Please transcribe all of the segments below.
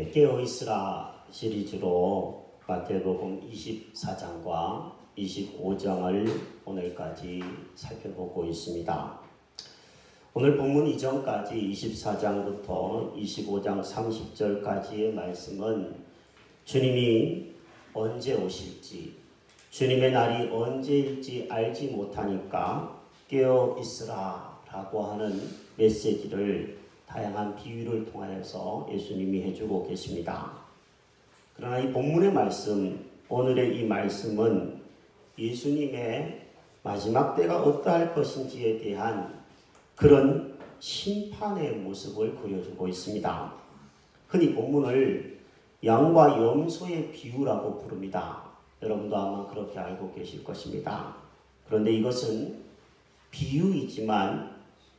깨어있으라 시리즈로 마태복음 24장과 25장을 오늘까지 살펴보고 있습니다. 오늘 본문 이전까지 24장부터 25장 30절까지의 말씀은 주님이 언제 오실지, 주님의 날이 언제일지 알지 못하니까 깨어있으라 라고 하는 메시지를 다양한 비유를 통하여서 예수님이 해주고 계십니다. 그러나 이 본문의 말씀, 오늘의 이 말씀은 예수님의 마지막 때가 어떠할 것인지에 대한 그런 심판의 모습을 그려주고 있습니다. 흔히 본문을 양과 염소의 비유라고 부릅니다. 여러분도 아마 그렇게 알고 계실 것입니다. 그런데 이것은 비유이지만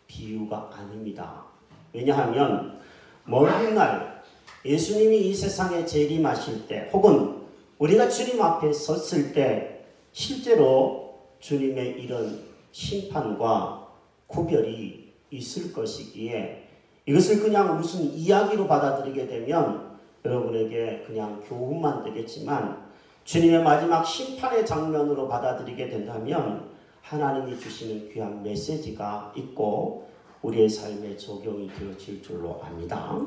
비유가 아닙니다. 왜냐하면 먼 훗날 예수님이 이 세상에 재림하실 때 혹은 우리가 주님 앞에 섰을 때 실제로 주님의 이런 심판과 구별이 있을 것이기에 이것을 그냥 무슨 이야기로 받아들이게 되면 여러분에게 그냥 교훈만 되겠지만 주님의 마지막 심판의 장면으로 받아들이게 된다면 하나님이 주시는 귀한 메시지가 있고 우리의 삶에 적용이 되어질 줄로 압니다.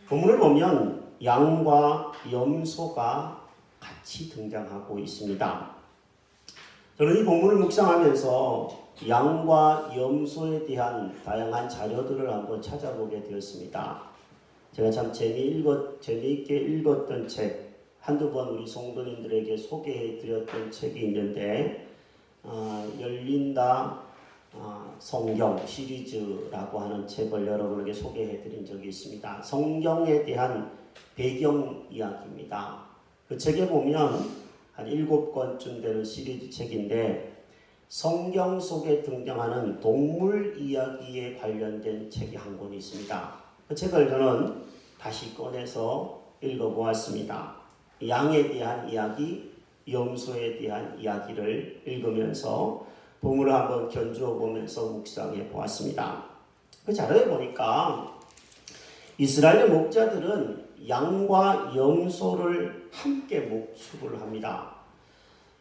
본문을 보면 양과 염소가 같이 등장하고 있습니다. 저는 이 본문을 묵상하면서 양과 염소에 대한 다양한 자료들을 한번 찾아보게 되었습니다. 제가 참 재미있게 읽었던 책, 한두 번 우리 성도님들에게 소개해 드렸던 책이 있는데 열린다 성경 시리즈라고 하는 책을 여러분에게 소개해 드린 적이 있습니다. 성경에 대한 배경 이야기입니다. 그 책에 보면 한 7권쯤 되는 시리즈 책인데 성경 속에 등장하는 동물 이야기에 관련된 책이 한 권 있습니다. 그 책을 저는 다시 꺼내서 읽어보았습니다. 양에 대한 이야기, 염소에 대한 이야기를 읽으면서 본문을 한번 견주어 보면서 묵상해 보았습니다. 그 자료에 보니까 이스라엘의 목자들은 양과 염소를 함께 목축을 합니다.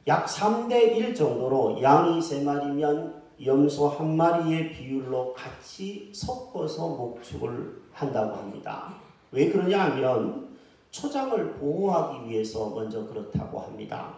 약 3대 1 정도로 양이 3마리면 염소 1마리의 비율로 같이 섞어서 목축을 한다고 합니다. 왜 그러냐 하면 초장을 보호하기 위해서 먼저 그렇다고 합니다.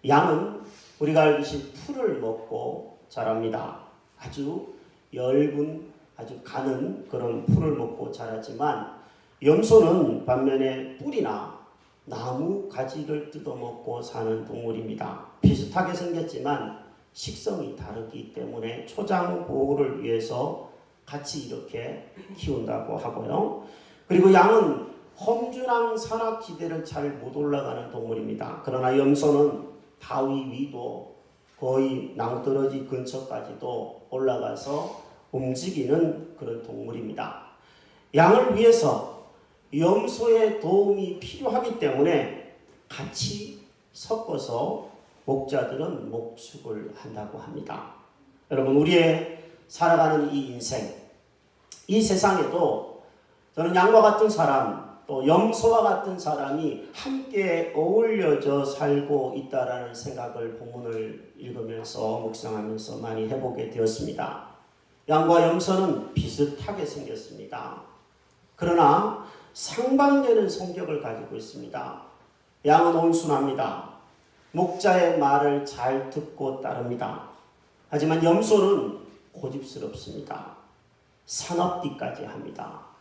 양은 우리가 알듯이 풀을 먹고 자랍니다. 아주 엷은 아주 가는 그런 풀을 먹고 자라지만 염소는 반면에 뿌리나 나무 가지를 뜯어먹고 사는 동물입니다. 비슷하게 생겼지만 식성이 다르기 때문에 초장 보호를 위해서 같이 이렇게 키운다고 하고요. 그리고 양은 험준한 산악지대를 잘 못 올라가는 동물입니다. 그러나 염소는 바위 위도 거의 낭떠러지 근처까지도 올라가서 움직이는 그런 동물입니다. 양을 위해서 염소의 도움이 필요하기 때문에 같이 섞어서 목자들은 목축을 한다고 합니다. 여러분, 우리의 살아가는 이 인생, 이 세상에도 저는 양과 같은 사람, 또 염소와 같은 사람이 함께 어울려져 살고 있다라는 생각을 본문을 읽으면서 묵상하면서 많이 해보게 되었습니다. 양과 염소는 비슷하게 생겼습니다. 그러나 상반되는 성격을 가지고 있습니다. 양은 온순합니다. 목자의 말을 잘 듣고 따릅니다. 하지만 염소는 고집스럽습니다. 산업비까지 합니다.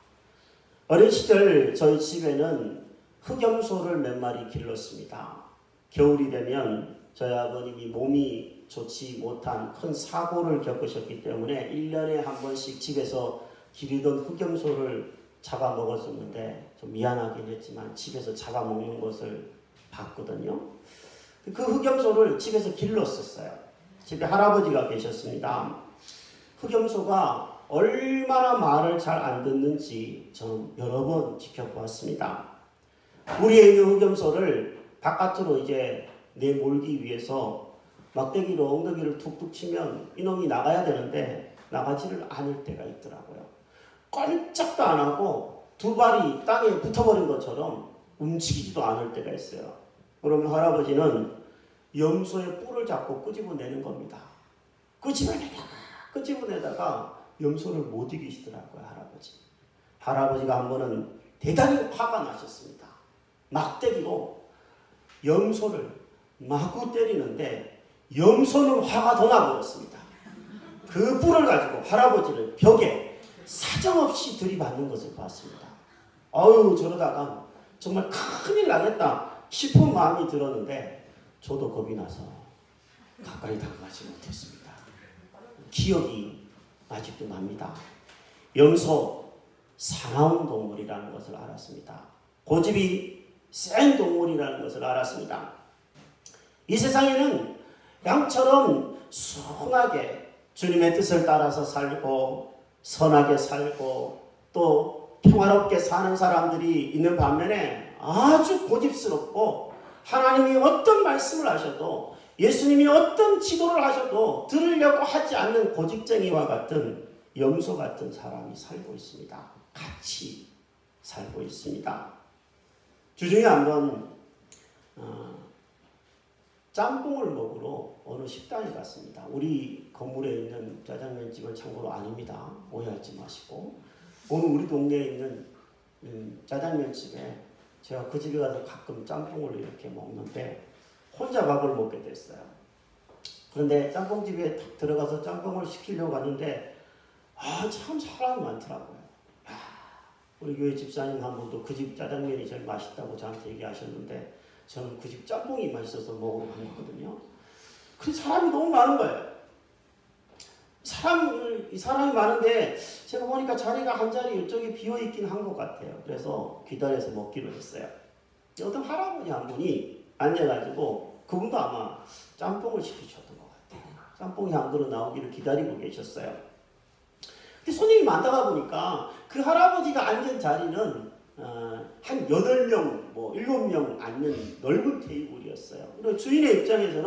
어린 시절 저희 집에는 흑염소를 몇 마리 길렀습니다. 겨울이 되면 저희 아버님이 몸이 좋지 못한 큰 사고를 겪으셨기 때문에 1년에 한 번씩 집에서 기르던 흑염소를 잡아먹었었는데 좀 미안하긴 했지만 집에서 잡아먹는 것을 봤거든요. 그 흑염소를 집에서 길렀었어요. 집에 할아버지가 계셨습니다. 흑염소가 얼마나 말을 잘 안 듣는지 저는 여러 번 지켜보았습니다. 우리에 있는 흑염소를 바깥으로 이제 내몰기 위해서 막대기로 엉덩이를 툭툭 치면 이놈이 나가야 되는데 나가지를 않을 때가 있더라고요. 꼼짝도 안 하고 두 발이 땅에 붙어버린 것처럼 움직이지도 않을 때가 있어요. 그러면 할아버지는 염소의 뿔을 잡고 끄집어내는 겁니다. 끄집어내다가 염소를 못 이기시더라고요, 할아버지. 할아버지가 한 번은 대단히 화가 나셨습니다. 막대기로 염소를 마구 때리는데 염소는 화가 더 나버렸습니다. 그 뿔을 가지고 할아버지를 벽에 사정없이 들이받는 것을 봤습니다. 아유, 저러다가 정말 큰일 나겠다 싶은 마음이 들었는데 저도 겁이 나서 가까이 다가가지 못했습니다. 기억이 아직도 납니다. 염소, 사나운 동물이라는 것을 알았습니다. 고집이 센 동물이라는 것을 알았습니다. 이 세상에는 양처럼 순하게 주님의 뜻을 따라서 살고 선하게 살고 또 평화롭게 사는 사람들이 있는 반면에 아주 고집스럽고 하나님이 어떤 말씀을 하셔도 예수님이 어떤 지도를 하셔도 들으려고 하지 않는 고집쟁이와 같은 염소 같은 사람이 살고 있습니다. 같이 살고 있습니다. 주중에 한번 짬뽕을 먹으러 어느 식당에 갔습니다. 우리 건물에 있는 짜장면집은 참고로 아닙니다. 오해하지 마시고. 오늘 우리 동네에 있는 짜장면집에 제가 그 집에 가서 가끔 짬뽕을 이렇게 먹는데 혼자 밥을 먹게 됐어요. 그런데 짬뽕집에 딱 들어가서 짬뽕을 시키려고 하는데 참 사람이 많더라고요. 우리 교회 집사님 한 분도 그 집 짜장면이 제일 맛있다고 저한테 얘기하셨는데 저는 그 집 짬뽕이 맛있어서 먹으러 간 거거든요. 그 사람이 너무 많은 거예요. 사람이 많은데 제가 보니까 자리가 한 자리 이쪽에 비어있긴 한 것 같아요. 그래서 기다려서 먹기로 했어요. 어떤 할아버지 한 분이 앉아가지고 그분도 아마 짬뽕을 시키셨던 것 같아요. 짬뽕이 한 그릇 나오기를 기다리고 계셨어요. 근데 손님이 많다가 보니까 그 할아버지가 앉은 자리는 한 8명, 7명 앉는 넓은 테이블이었어요. 그리고 주인의 입장에서는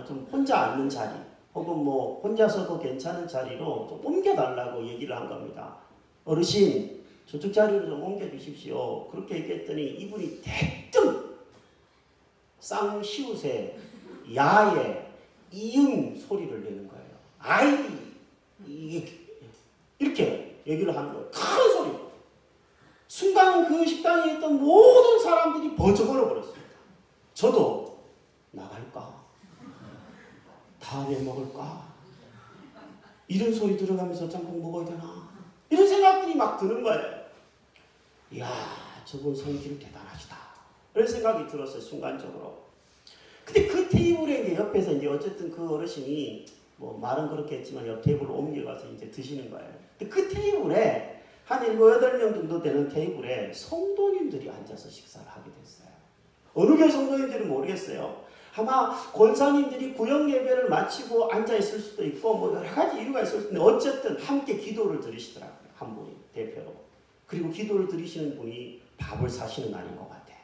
좀 혼자 앉는 자리 혹은 혼자서도 괜찮은 자리로 좀 옮겨달라고 얘기를 한 겁니다. 어르신, 저쪽 자리로 좀 옮겨주십시오. 그렇게 얘기했더니 이분이 대뜸 쌍시옷에 야에 이응 소리를 내는 거예요. 아이, 이렇게 얘기를 하는 거예요. 큰 소리로. 순간 그 식당에 있던 모든 사람들이 버쩍거려 버렸습니다. 저도 나갈까? 다음에 먹을까? 이런 소리 들어가면서 짬뽕 먹어야 되나? 이런 생각들이 막 드는 거예요. 이야, 저분 성질 대단하시다. 이런 생각이 들었어요, 순간적으로. 근데 그 테이블에 이제 옆에서 이제 어쨌든 그 어르신이 말은 그렇게 했지만 옆 테이블로 옮겨가서 이제 드시는 거예요. 근데 그 테이블에 한 7, 8명 정도 되는 테이블에 성도님들이 앉아서 식사를 하게 됐어요. 어느 교회 성도님들은 모르겠어요. 아마 권사님들이 구역 예배를 마치고 앉아있을 수도 있고 여러 가지 이유가 있을 수도 있는데 어쨌든 함께 기도를 드리시더라고요. 한 분이 대표로. 그리고 기도를 드리시는 분이 밥을 사시는 날인 것 같아요.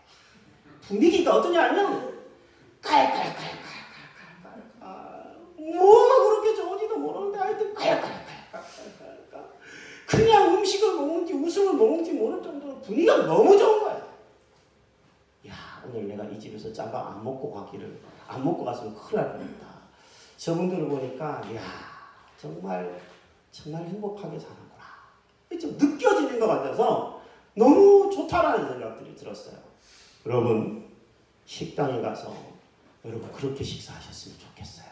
분위기가 어떠냐면 깔깔깔깔깔깔깔 뭐가 그렇게 좋은지도 모르는데 하여튼 깔깔깔깔깔깔 그냥 음식을 먹는지 웃음을 먹는지 모를 정도로 분위기가 너무 좋은 거예요. 야, 오늘 내가 이 집에서 짬밥 안 먹고 갔으면 큰일 날 뻔했다. 저분들을 보니까 야, 정말 행복하게 사는구나. 좀 느껴지는 것 같아서 너무 좋다라는 생각들이 들었어요. 여러분, 식당에 가서 여러분 그렇게 식사하셨으면 좋겠어요.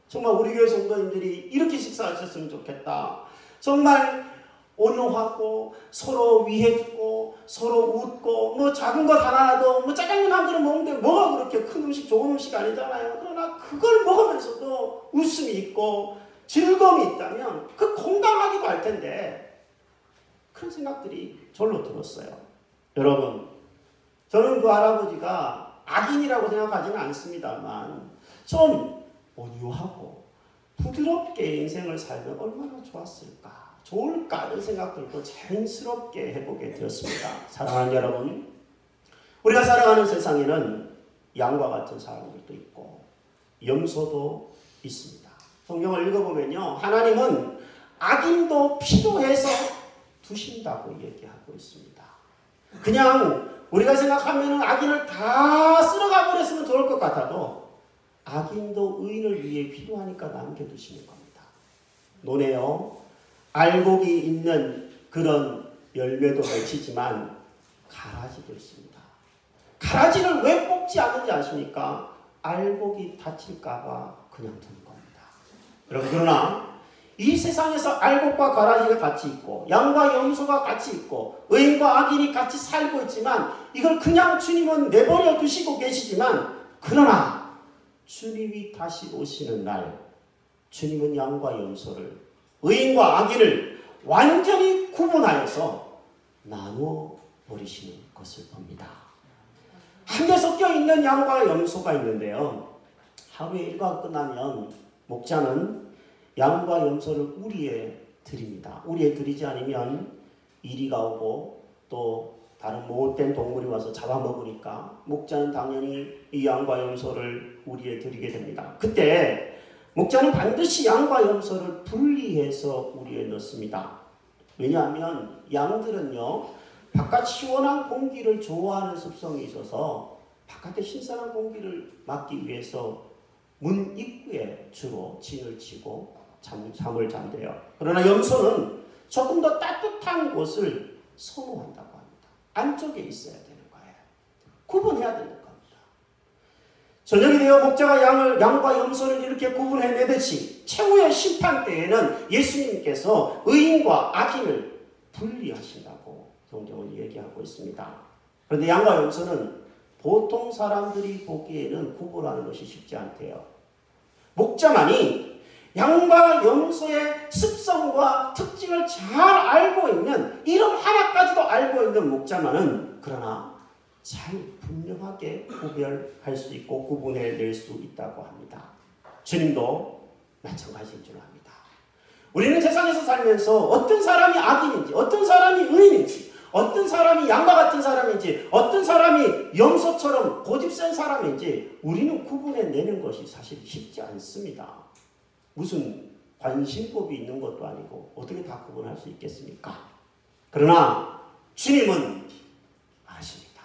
정말 우리 교회 성도님들이 이렇게 식사하셨으면 좋겠다. 정말 온유하고 서로 위해주고 서로 웃고 작은 것 하나라도 짜장면 한 그릇 먹는데 뭐가 그렇게 큰 음식 좋은 음식 아니잖아요. 그러나 그걸 먹으면서도 웃음이 있고 즐거움이 있다면 그 건강하기도 할 텐데 그런 생각들이 절로 들었어요. 여러분, 저는 그 할아버지가 악인이라고 생각하지는 않습니다만 좀 온유하고 부드럽게 인생을 살면 얼마나 좋을까 이런 생각들도 자연스럽게 해보게 되었습니다. 사랑하는 여러분, 우리가 살아가는 세상에는 양과 같은 사람들도 있고 염소도 있습니다. 성경을 읽어보면요, 하나님은 악인도 필요해서 두신다고 얘기하고 있습니다. 그냥 우리가 생각하면 악인을 다 쓸어가 버렸으면 좋을 것 같아도 악인도 의인을 위해 필요하니까 남겨두시는 겁니다. 논에요, 알곡이 있는 그런 열매도 맺히지만 가라지도 있습니다. 가라지를 왜 뽑지 않는지 아십니까? 알곡이 다칠까봐 그냥 두는 겁니다. 여러분, 그러나 이 세상에서 알곡과 가라지가 같이 있고 양과 염소가 같이 있고 의인과 악인이 같이 살고 있지만 이걸 그냥 주님은 내버려 두시고 계시지만, 그러나 주님이 다시 오시는 날 주님은 양과 염소를, 의인과 악인을 완전히 구분하여서 나누어 버리시는 것을 봅니다. 함께 섞여 있는 양과 염소가 있는데요, 하루의 일과가 끝나면 목자는 양과 염소를 우리에 드립니다. 우리에 드리지 않으면 이리가 오고 또 다른 못된 동물이 와서 잡아먹으니까 목자는 당연히 이 양과 염소를 우리에 드리게 됩니다. 그때 목자는 반드시 양과 염소를 분리해서 우리에 넣습니다. 왜냐하면 양들은요, 바깥 시원한 공기를 좋아하는 습성이 있어서 바깥의 신선한 공기를 맡기 위해서 문 입구에 주로 진을 치고 잠을 잔대요. 그러나 염소는 조금 더 따뜻한 곳을 선호한다고 합니다. 안쪽에 있어야 되는 거예요. 구분해야 되는 겁니다. 저녁이 되어 목자가 양과 염소를 이렇게 구분해내듯이 최후의 심판 때에는 예수님께서 의인과 악인을 분리하신다고 성경은 얘기하고 있습니다. 그런데 양과 염소는 보통 사람들이 보기에는 구분하는 것이 쉽지 않대요. 목자만이 양과 염소의 습성과 특징을 잘 알고 있는, 이름 하나까지도 알고 있는 목자만은 그러나 잘 분명하게 구별할 수 있고 구분해낼 수 있다고 합니다. 주님도 마찬가지인 줄 압니다. 우리는 세상에서 살면서 어떤 사람이 악인인지, 어떤 사람이 의인인지, 어떤 사람이 양과 같은 사람인지, 어떤 사람이 염소처럼 고집센 사람인지 우리는 구분해내는 것이 사실 쉽지 않습니다. 무슨 관심법이 있는 것도 아니고 어떻게 다 구분할 수 있겠습니까? 그러나 주님은 아십니다.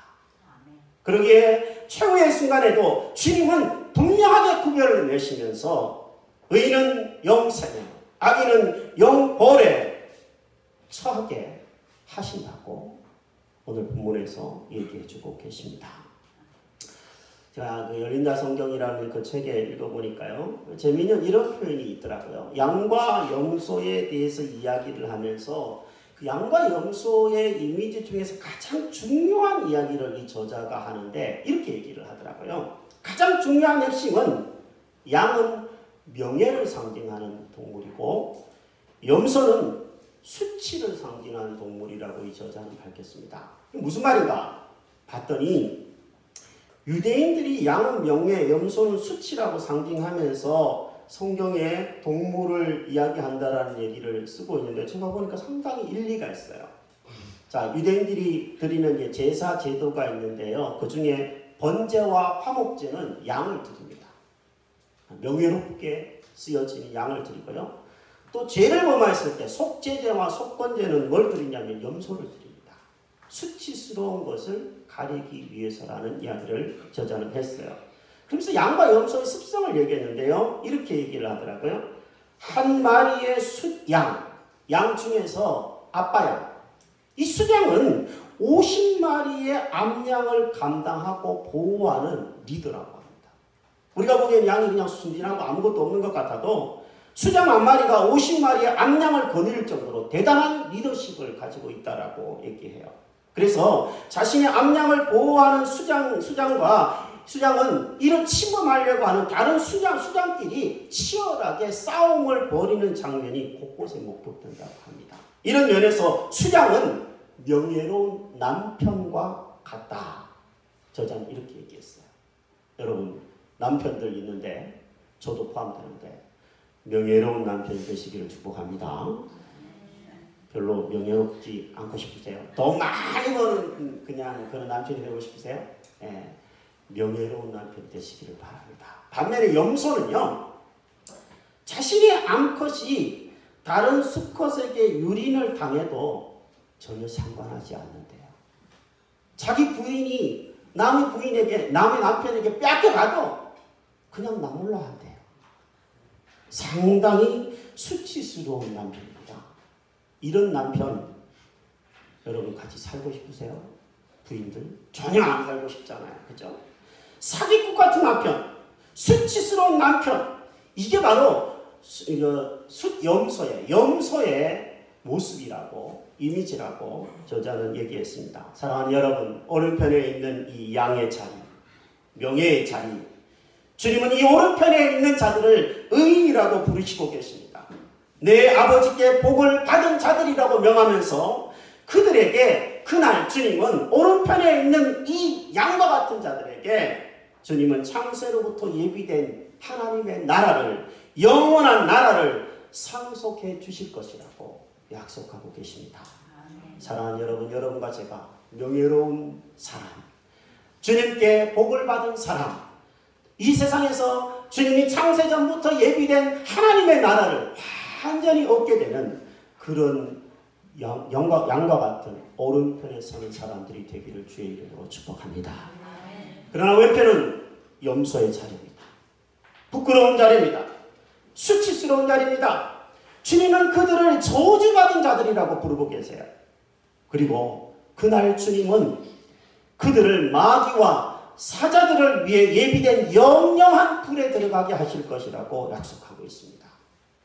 그러기에 최후의 순간에도 주님은 분명하게 구별을 내시면서 의인은 영생에, 악인은 영벌에 처하게 하신다고 오늘 본문에서 얘기해주고 계십니다. 제가 그 열린다 성경이라는 그 책에 읽어보니까요, 재미있는 이런 표현이 있더라고요. 양과 염소에 대해서 이야기를 하면서 그 양과 염소의 이미지 중에서 가장 중요한 이야기를 이 저자가 하는데 이렇게 얘기를 하더라고요. 가장 중요한 핵심은 양은 명예를 상징하는 동물이고 염소는 수치를 상징하는 동물이라고 이 저자는 밝혔습니다. 무슨 말인가 봤더니 유대인들이 양은 명예, 염소는 수치라고 상징하면서 성경에 동물을 이야기한다라는 얘기를 쓰고 있는데 제가 보니까 상당히 일리가 있어요. 자, 유대인들이 드리는 제사 제도가 있는데요. 그 중에 번제와 화목제는 양을 드립니다. 명예롭게 쓰여지는 양을 드리고요. 또 죄를 범했을 때 속죄제와 속건제는 뭘 드리냐면 염소를 드립니다. 수치스러운 것을 가리기 위해서라는 이야기를 저자는 했어요. 그러면서 양과 염소의 습성을 얘기했는데요. 이렇게 얘기를 하더라고요. 한 마리의 양 중에서 아빠양. 이 숫양은 50마리의 암양을 감당하고 보호하는 리더라고 합니다. 우리가 보기엔 양이 그냥 순진하고 아무것도 없는 것 같아도 수장 한 마리가 50마리의 암양을 거느릴 정도로 대단한 리더십을 가지고 있다라고 얘기해요. 그래서 자신의 암양을 보호하는 수장은 이를 침범하려고 하는 다른 수장끼리 치열하게 싸움을 벌이는 장면이 곳곳에 목격된다고 합니다. 이런 면에서 수장은 명예로운 남편과 같다. 저자는 이렇게 얘기했어요. 여러분, 남편들 있는데 저도 포함되는데 명예로운 남편이 되시기를 축복합니다. 별로 명예롭지 않고 싶으세요? 더 많이 버는 그냥 그런 남편이 되고 싶으세요? 예, 명예로운 남편이 되시기를 바랍니다. 반면에 염소는요, 자신의 암컷이 다른 수컷에게 유린을 당해도 전혀 상관하지 않는데요. 자기 부인이 남의 남편에게 뺏겨가도 그냥 나몰라 한대요. 상당히 수치스러운 남편입니다. 이런 남편 여러분 같이 살고 싶으세요? 부인들? 전혀 안 살고 싶잖아요. 그죠? 사기꾼 같은 남편, 수치스러운 남편, 이게 바로 염소의 모습이라고, 이미지라고 저자는 얘기했습니다. 사랑하는 여러분, 오른편에 있는 이 양의 자리, 명예의 자리, 주님은 이 오른편에 있는 자들을 의인이라고 부르시고 계십니다. 내 아버지께 복을 받은 자들이라고 명하면서 그들에게 그날 주님은 오른편에 있는 이 양과 같은 자들에게 주님은 창세로부터 예비된 하나님의 나라를, 영원한 나라를 상속해 주실 것이라고 약속하고 계십니다. 사랑하는 여러분, 여러분과 제가 명예로운 사람, 주님께 복을 받은 사람, 이 세상에서 주님이 창세전부터 예비된 하나님의 나라를 완전히 얻게 되는 그런 양과 같은 오른편에 서는 사람들이 되기를 주의 이름으로 축복합니다. 그러나 왼편은 염소의 자리입니다. 부끄러운 자리입니다. 수치스러운 자리입니다. 주님은 그들을 저주받은 자들이라고 부르고 계세요. 그리고 그날 주님은 그들을 마귀와 사자들을 위해 예비된 영영한 불에 들어가게 하실 것이라고 약속하고 있습니다.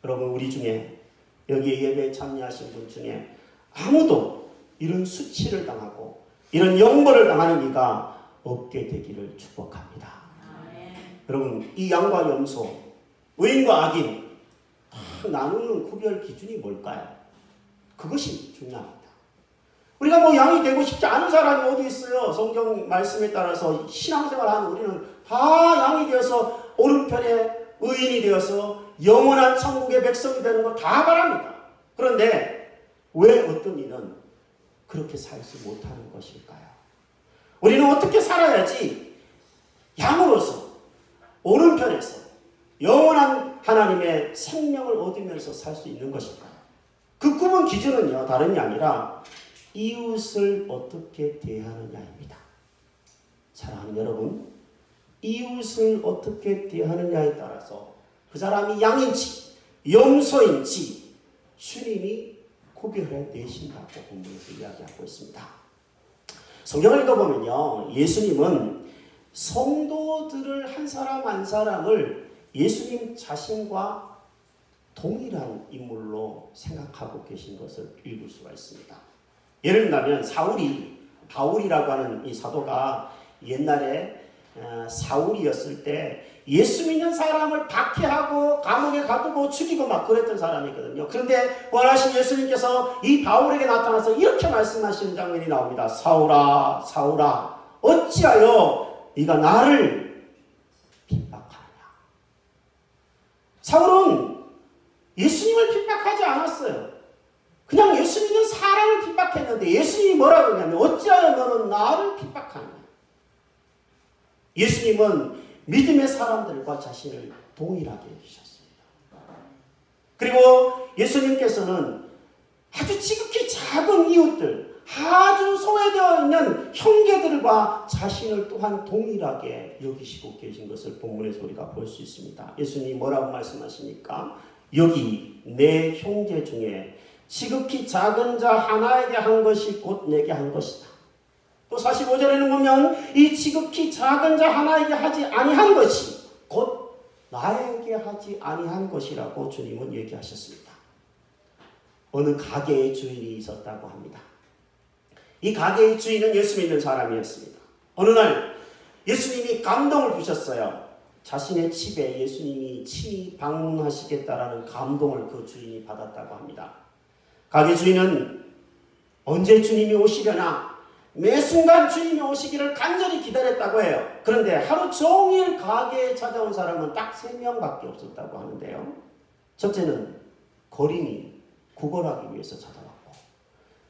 여러분, 우리 중에 여기에 예배에 참여하신 분 중에 아무도 이런 수치를 당하고 이런 영벌을 당하는 이가 없게 되기를 축복합니다. 여러분, 이 양과 염소, 의인과 악인 나누는 구별 기준이 뭘까요? 그것이 중요합니다. 우리가 뭐 양이 되고 싶지 않은 사람이 어디 있어요? 성경 말씀에 따라서 신앙생활하는 우리는 다 양이 되어서 오른편에 의인이 되어서 영원한 천국의 백성이 되는 거 다 바랍니다. 그런데 왜 어떤 이는 그렇게 살지 못하는 것일까요? 우리는 어떻게 살아야지 양으로서 오른편에서 영원한 하나님의 생명을 얻으면서 살 수 있는 것일까요? 그 구분 기준은요, 다름이 아니라 이웃을 어떻게 대하느냐입니다. 사랑하는 여러분, 이웃을 어떻게 대하느냐에 따라서 그 사람이 양인지 염소인지 주님이 구별해 내신다고 본문에서 이야기하고 있습니다. 성경을 읽어보면요, 예수님은 성도들을 한 사람 한 사람을 예수님 자신과 동일한 인물로 생각하고 계신 것을 읽을 수가 있습니다. 예를 들면 바울이라고 하는 이 사도가 옛날에 사울이었을 때 예수 믿는 사람을 박해하고 감옥에 가두고 죽이고 막 그랬던 사람이거든요. 그런데 부활하신 예수님께서 이 바울에게 나타나서 이렇게 말씀하시는 장면이 나옵니다. 사울아, 사울아, 어찌하여 네가 나를 핍박하느냐. 사울은 예수님을 핍박하지 않았어요. 그냥 예수 믿는 사람을 핍박했는데 예수님이 뭐라고 하냐면 어찌하여 너는 나를 핍박하느냐. 예수님은 믿음의 사람들과 자신을 동일하게 해주셨습니다. 그리고 예수님께서는 아주 지극히 작은 이웃들, 아주 소외되어 있는 형제들과 자신을 또한 동일하게 여기시고 계신 것을 본문에서 우리가 볼 수 있습니다. 예수님이 뭐라고 말씀하십니까? 여기 내 형제 중에 지극히 작은 자 하나에게 한 것이 곧 내게 한 것이다. 또 45절에는 보면 이 지극히 작은 자 하나에게 하지 아니한 것이 곧 나에게 하지 아니한 것이라고 주님은 얘기하셨습니다. 어느 가게의 주인이 있었다고 합니다. 이 가게의 주인은 예수 믿는 사람이었습니다. 어느 날 예수님이 감동을 주셨어요. 자신의 집에 예수님이 친히 방문하시겠다라는 감동을 그 주인이 받았다고 합니다. 가게 주인은 언제 주님이 오시려나 매 순간 주님이 오시기를 간절히 기다렸다고 해요. 그런데 하루 종일 가게에 찾아온 사람은 딱 3명밖에 없었다고 하는데요. 첫째는 거린이 구걸하기 위해서 찾아왔고,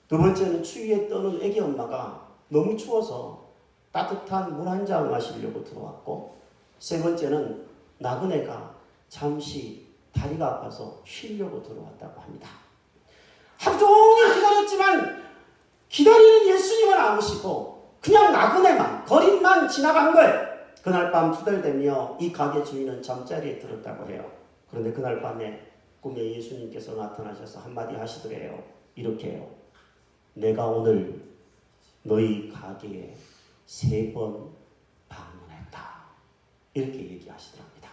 두 번째는 추위에 떠는 애기 엄마가 너무 추워서 따뜻한 물 한 잔 마시려고 들어왔고, 세 번째는 나그네가 잠시 다리가 아파서 쉬려고 들어왔다고 합니다. 하루 종일 기다렸지만 기다리는 예수님은 안 오시고 그냥 나그네만 거린만 지나간 거예요. 그날 밤 투덜대며 이 가게 주인은 잠자리에 들었다고 해요. 그런데 그날 밤에 꿈에 예수님께서 나타나셔서 한마디 하시더래요. 이렇게 해요. 내가 오늘 너희 가게에 3번 방문했다. 이렇게 얘기하시더랍니다.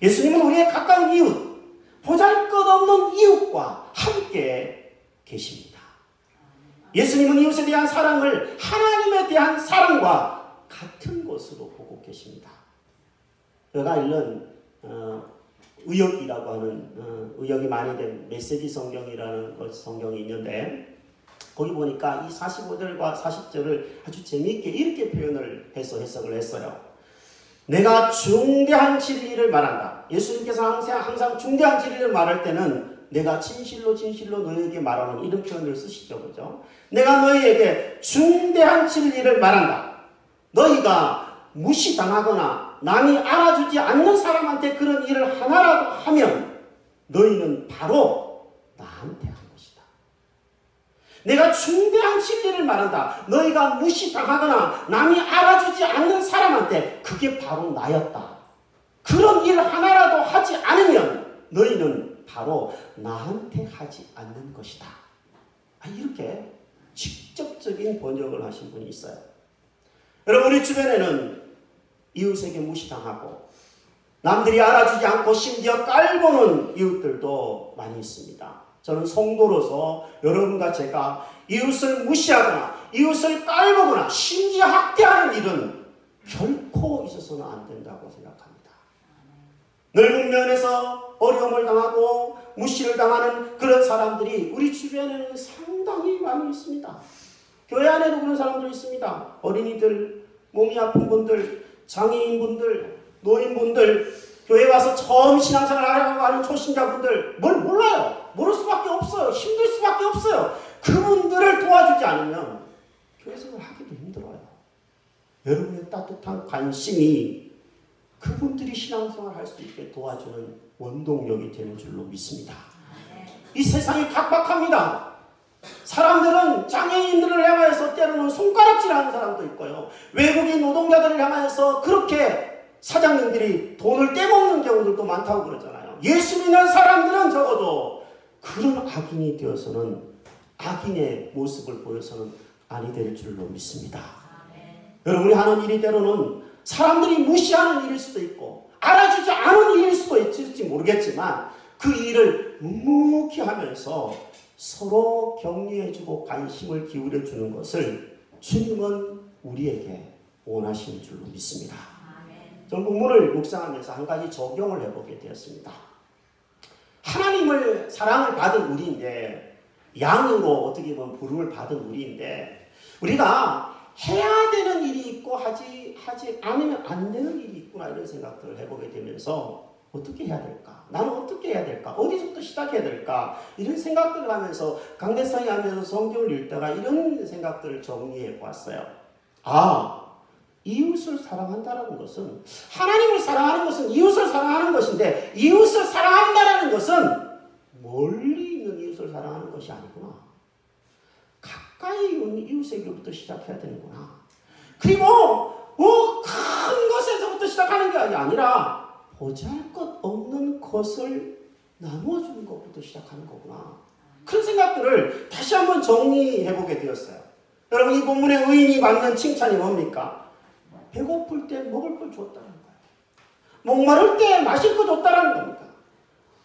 예수님은 우리의 가까운 이웃, 보잘것없는 이웃과 함께 계십니다. 예수님은 이웃에 대한 사랑을 하나님에 대한 사랑과 같은 것으로 보고 계십니다. 제가 읽는 의역이라고 하는 의역이 많이 된 메시지 성경이라는 성경이 있는데 거기 보니까 이 45절과 40절을 아주 재미있게 이렇게 표현을 해서 해석을 했어요. 내가 중대한 진리를 말한다. 예수님께서 항상 중대한 진리를 말할 때는 내가 진실로 너희에게 말하는 이런 표현을 쓰시죠. 그죠? 내가 너희에게 중대한 진리를 말한다. 너희가 무시당하거나 남이 알아주지 않는 사람한테 그런 일을 하나라도 하면 너희는 바로 나한테 한 것이다. 내가 중대한 진리를 말한다. 너희가 무시당하거나 남이 알아주지 않는 사람한테 그게 바로 나였다. 그런 일 하나라도 하지 않으면 너희는 바로 나한테 하지 않는 것이다. 이렇게 직접적인 번역을 하신 분이 있어요. 여러분, 우리 주변에는 이웃에게 무시당하고 남들이 알아주지 않고 심지어 깔보는 이웃들도 많이 있습니다. 저는 성도로서 여러분과 제가 이웃을 무시하거나 이웃을 깔보거나 심지어 학대하는 일은 결코 있어서는 안 된다고 생각합니다. 넓은 면에서 어려움을 당하고 무시를 당하는 그런 사람들이 우리 주변에는 상당히 많이 있습니다. 교회 안에도 그런 사람들이 있습니다. 어린이들, 몸이 아픈 분들, 장애인분들, 노인분들, 교회 와서 처음 신앙생활 하려고 하는 초신자분들, 뭘 몰라요. 모를 수밖에 없어요. 힘들 수밖에 없어요. 그분들을 도와주지 않으면 교회 생활 하기도 힘들어요. 여러분의 따뜻한 관심이 그분들이 신앙생활 할 수 있게 도와주는 원동력이 되는 줄로 믿습니다. 이 세상이 각박합니다. 사람들은 장애인들을 향하여서 때로는 손가락질하는 사람도 있고요. 외국인 노동자들을 향하여서 그렇게 사장님들이 돈을 떼먹는 경우들도 많다고 그러잖아요. 예수 믿는 사람들은 적어도 그런 악인이 되어서는 악인의 모습을 보여서는 아니 될 줄로 믿습니다. 여러분이 하는 일이 때로는 사람들이 무시하는 일일 수도 있고 알아주지 않은 일일 수도 있을지 모르겠지만 그 일을 묵묵히 하면서 서로 격려해주고 관심을 기울여주는 것을 주님은 우리에게 원하시는 줄로 믿습니다. 저는 본문을 묵상하면서 한 가지 적용을 해보게 되었습니다. 하나님을 사랑을 받은 우리인데 양으로 어떻게 보면 부름을 받은 우리인데 우리가 해야 되는 일이 있고 하지 않으면 안 되는 일이 있구나 이런 생각들을 해보게 되면서 어떻게 해야 될까? 나는 어떻게 해야 될까? 어디서부터 시작해야 될까? 이런 생각들을 하면서 강대상에 앉아서 성경을 읽다가 이런 생각들을 정리해 보았어요. 이웃을 사랑한다는 것은 하나님을 사랑하는 것은 이웃을 사랑하는 것인데 이웃을 사랑한다는 것은 멀리 있는 이웃을 사랑하는 것이 아니구나. 가까이 있는 이웃에게부터 시작해야 되는구나. 그리고 큰 것에서부터 시작하는 게 아니라 보잘것없는 것을 나누어주는 것부터 시작하는 거구나. 그런 생각들을 다시 한번 정리해보게 되었어요. 여러분, 이 본문의 의인이 받는 칭찬이 뭡니까? 배고플 때 먹을 걸 줬다는 거예요. 목마를 때 마실 거 줬다는 겁니다.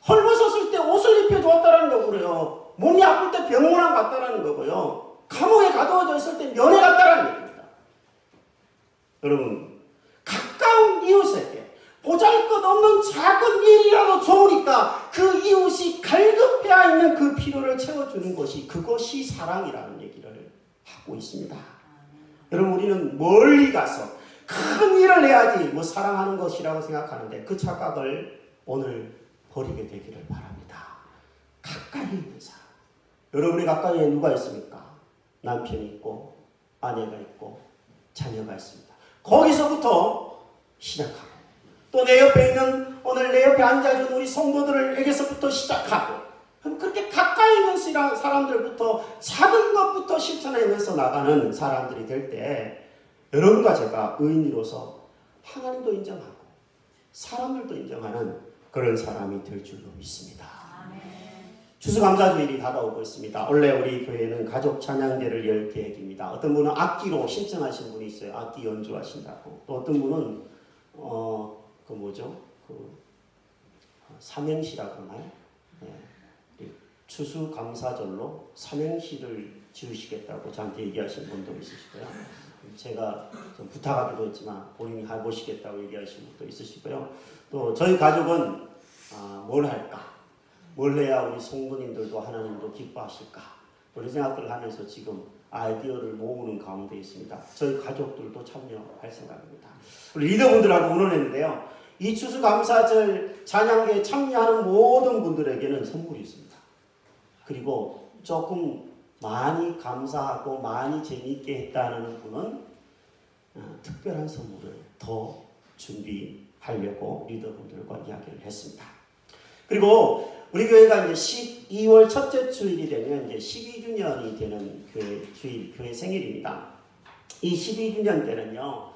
헐벗었을 때 옷을 입혀주었다는 거고요. 몸이 아플 때 병원에 갔다는 거고요. 감옥에 가두어져 있을 때 면회 갔다는 얘기입니다. 여러분, 가까운 이웃에게 보잘것없는 작은 일이라도 좋으니까 그 이웃이 갈급해야 있는 그 필요를 채워주는 것이 그것이 사랑이라는 얘기를 하고 있습니다. 여러분, 우리는 멀리 가서 큰 일을 해야지 사랑하는 것이라고 생각하는데 그 착각을 오늘 버리게 되기를 바랍니다. 가까이 있는 사람. 여러분의 가까이에 누가 있습니까? 남편이 있고 아내가 있고 자녀가 있습니다. 거기서부터 시작하고 또 내 옆에 있는 오늘 내 옆에 앉아준 우리 성도들에게서부터 시작하고 그럼 그렇게 가까이 있는 사람들부터 작은 것부터 실천하면서 나가는 사람들이 될 때 여러분과 제가 의인으로서 하나님도 인정하고 사람들도 인정하는 그런 사람이 될 줄로 믿습니다. 추수감사주일이 다가오고 있습니다. 원래 우리 교회는 가족 찬양대를 열 계획입니다. 어떤 분은 악기로 신청하신 분이 있어요. 악기 연주하신다고. 또 어떤 분은 삼행시라고 하나요? 네. 추수감사절로 삼행시를 지으시겠다고 저한테 얘기하신 분도 있으시고요. 제가 좀 부탁하기도 했지만 본인이 해보시겠다고 얘기하신 분도 있으시고요. 또 저희 가족은 뭘 할까? 뭘 해야 우리 성도님들도 하나님도 기뻐하실까? 그런 생각들을 하면서 지금 아이디어를 모으는 가운데 있습니다. 저희 가족들도 참여할 생각입니다. 우리 리더분들하고 의논했는데요. 이 추수감사절 찬양회에 참여하는 모든 분들에게는 선물이 있습니다. 그리고 조금 많이 감사하고 많이 재미있게 했다는 분은 특별한 선물을 더 준비하려고 리더분들과 이야기를 했습니다. 그리고 우리 교회가 이제 12월 첫째 주일이 되면 이제 12주년이 되는 교회 생일입니다. 이 12주년 때는요,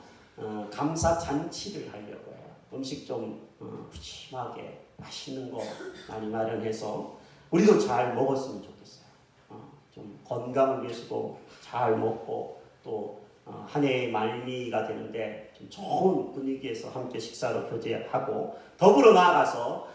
감사 잔치를 하려고 해요. 음식 좀 푸짐하게 맛있는 거 많이 마련해서 우리도 잘 먹었으면 좋겠어요. 좀 건강을 위해서도 잘 먹고 또 한 해의 말미가 되는데 좀 좋은 분위기에서 함께 식사로 교제하고 더불어 나아가서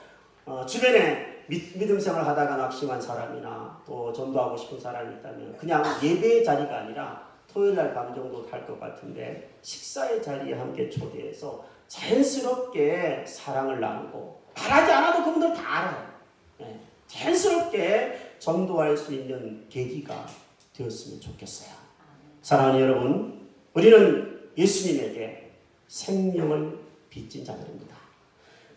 주변에 믿음 생활을 하다가 낙심한 사람이나 또 전도하고 싶은 사람이 있다면 그냥 예배의 자리가 아니라 토요일날 밤 정도 할 것 같은데 식사의 자리에 함께 초대해서 자연스럽게 사랑을 나누고 말하지 않아도 그분들 다 알아요. 네. 자연스럽게 전도할 수 있는 계기가 되었으면 좋겠어요. 사랑하는 여러분, 우리는 예수님에게 생명을 빚진 자들입니다.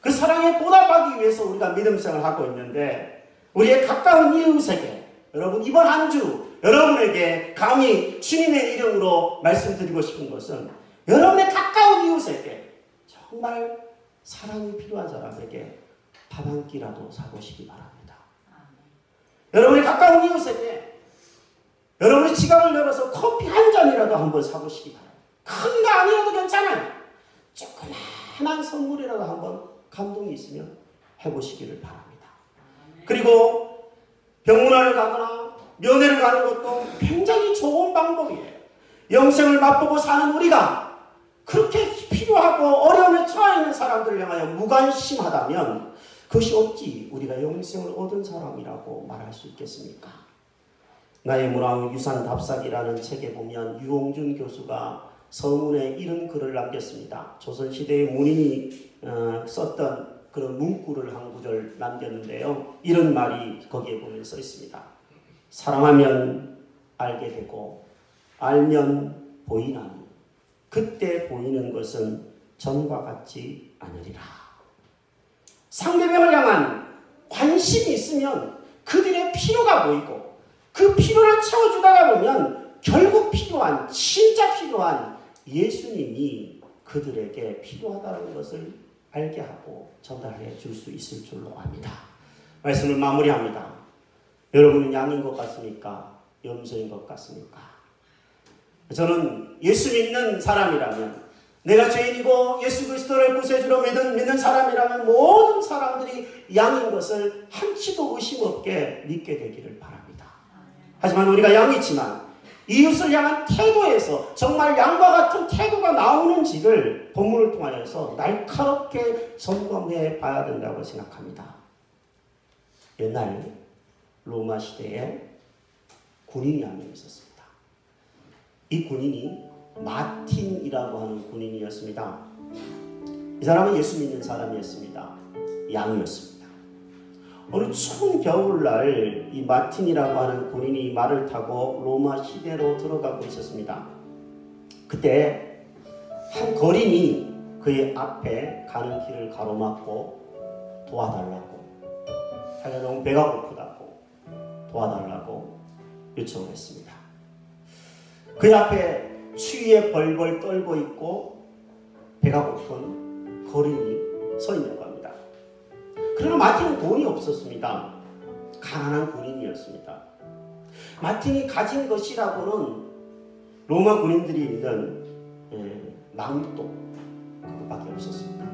그 사랑에 보답하기 위해서 우리가 믿음 생활을 하고 있는데 우리의 가까운 이웃에게 여러분 이번 한 주 여러분에게 감히 주님의 이름으로 말씀드리고 싶은 것은 여러분의 가까운 이웃에게 정말 사랑이 필요한 사람에게 밥 한 끼라도 사보시기 바랍니다. 여러분의 가까운 이웃에게 여러분의 지갑을 열어서 커피 한 잔이라도 한번 사보시기 바랍니다. 큰 거 아니어도 괜찮아요. 조그마한 선물이라도 한번 감동이 있으면 해보시기를 바랍니다. 그리고 병문안을 가거나 면회를 가는 것도 굉장히 좋은 방법이에요. 영생을 맛보고 사는 우리가 그렇게 필요하고 어려움에 처해 있는 사람들을 향하여 무관심하다면 그것이 어찌 우리가 영생을 얻은 사람이라고 말할 수 있겠습니까? 나의 문화유산 답사기라는 책에 보면 유홍준 교수가 서문에 이런 글을 남겼습니다. 조선시대의 문인이 썼던 그런 문구를 한 구절 남겼는데요. 이런 말이 거기에 보면 써 있습니다. 사랑하면 알게 되고 알면 보이나니 그때 보이는 것은 전과 같지 않으리라. 상대방을 향한 관심이 있으면 그들의 필요가 보이고 그 필요를 채워주다가 보면 결국 필요한 진짜 필요한 예수님이 그들에게 필요하다는 것을 알게 하고 전달해 줄 수 있을 줄로 압니다. 말씀을 마무리합니다. 여러분은 양인 것 같습니까? 염소인 것 같습니까? 저는 예수 믿는 사람이라면 내가 죄인이고 예수 그리스도를 구세주로 믿는 사람이라면 모든 사람들이 양인 것을 한치도 의심 없게 믿게 되기를 바랍니다. 하지만 우리가 양이지만 이웃을 향한 태도에서 정말 양과 같은 태도가 나오는지를 본문을 통하여서 날카롭게 점검해 봐야 된다고 생각합니다. 옛날 로마 시대에 군인이 한 명 있었습니다. 이 군인이 마틴이라고 하는 군인이었습니다. 이 사람은 예수 믿는 사람이었습니다. 양이었습니다. 어느 추운 겨울날 이 마틴이라고 하는 군인이 말을 타고 로마 시대로 들어가고 있었습니다. 그때 한 거린이 그의 앞에 가는 길을 가로막고 도와달라고, 자기가 너무 배가 고프다고 도와달라고 요청을 했습니다. 그의 앞에 추위에 벌벌 떨고 있고 배가 고픈 거린이 서 있는 겁니다. 그러나 마틴은 돈이 없었습니다. 가난한 군인이었습니다. 마틴이 가진 것이라고는 로마 군인들이 입는 망토 그것밖에 없었습니다.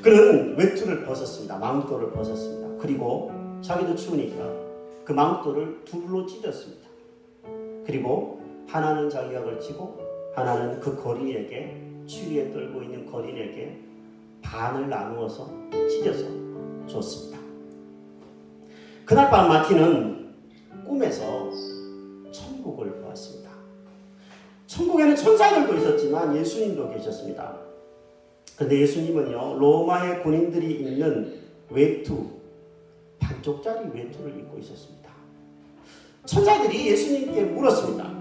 그는 외투를 벗었습니다. 망토를 벗었습니다. 그리고 자기도 추우니까 그 망토를 둘로 찢었습니다. 그리고 하나는 자기가 걸치고 하나는 그 거린에게, 추위에 떨고 있는 거린에게 반을 나누어서 찢어서 줬습니다. 그날 밤 마틴은 꿈에서 천국을 보았습니다. 천국에는 천사들도 있었지만 예수님도 계셨습니다. 그런데 예수님은요, 로마의 군인들이 입는 외투, 반쪽짜리 외투를 입고 있었습니다. 천사들이 예수님께 물었습니다.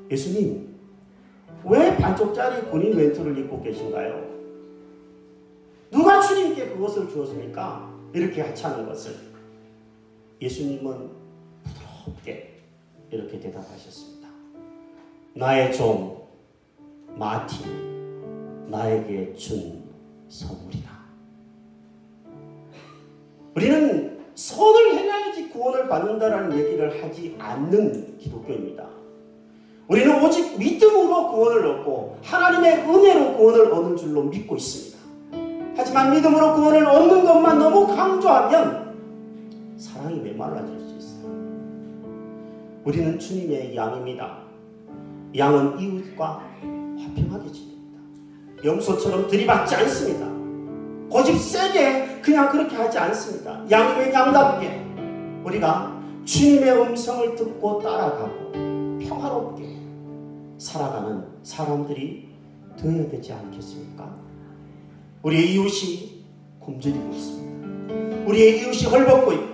예수님, 왜 반쪽짜리 군인 외투를 입고 계신가요? 누가 주님께 그것을 주었습니까? 이렇게 하찮은 것을. 예수님은 부드럽게 이렇게 대답하셨습니다. 나의 종 마틴, 나에게 준 선물이다. 우리는 선을 행해야지 구원을 받는다라는 얘기를 하지 않는 기독교입니다. 우리는 오직 믿음으로 구원을 얻고 하나님의 은혜로 구원을 얻는 줄로 믿고 있습니다. 하지만 믿음으로 구원을 얻는 것만 너무 강조하면 사랑이 메말라질 수 있어요. 우리는 주님의 양입니다. 양은 이웃과 화평하게 지냅니다. 염소처럼 들이받지 않습니다. 고집 세게 그냥 그렇게 하지 않습니다. 양이면 양답게 우리가 주님의 음성을 듣고 따라가고 평화롭게 살아가는 사람들이 되어야 되지 않겠습니까? 우리의 이웃이 굶주리고 있습니다. 우리의 이웃이 헐벗고 있고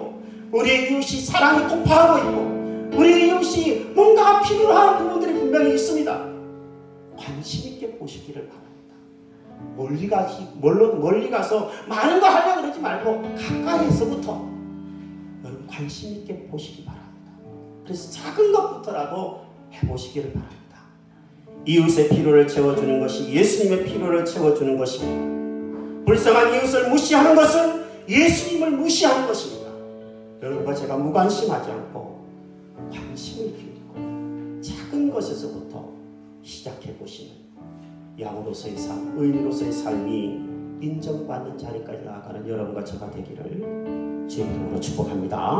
우리의 이웃이 사랑이 고파하고 있고 우리의 이웃이 뭔가 필요한 부분들이 분명히 있습니다. 관심 있게 보시기를 바랍니다. 멀리 가서 많은 거 하려고 그러지 말고 가까이에서부터 여러분 관심 있게 보시기 바랍니다. 그래서 작은 것부터라도 해보시기를 바랍니다. 이웃의 필요를 채워주는 것이 예수님의 필요를 채워주는 것입니다. 불쌍한 이웃을 무시하는 것은 예수님을 무시하는 것입니다. 여러분과 제가 무관심하지 않고 관심을 기울이고 작은 것에서부터 시작해보시는 양으로서의 삶, 의인으로서의 삶이 인정받는 자리까지 나아가는 여러분과 저가 되기를 주의 이름으로 축복합니다.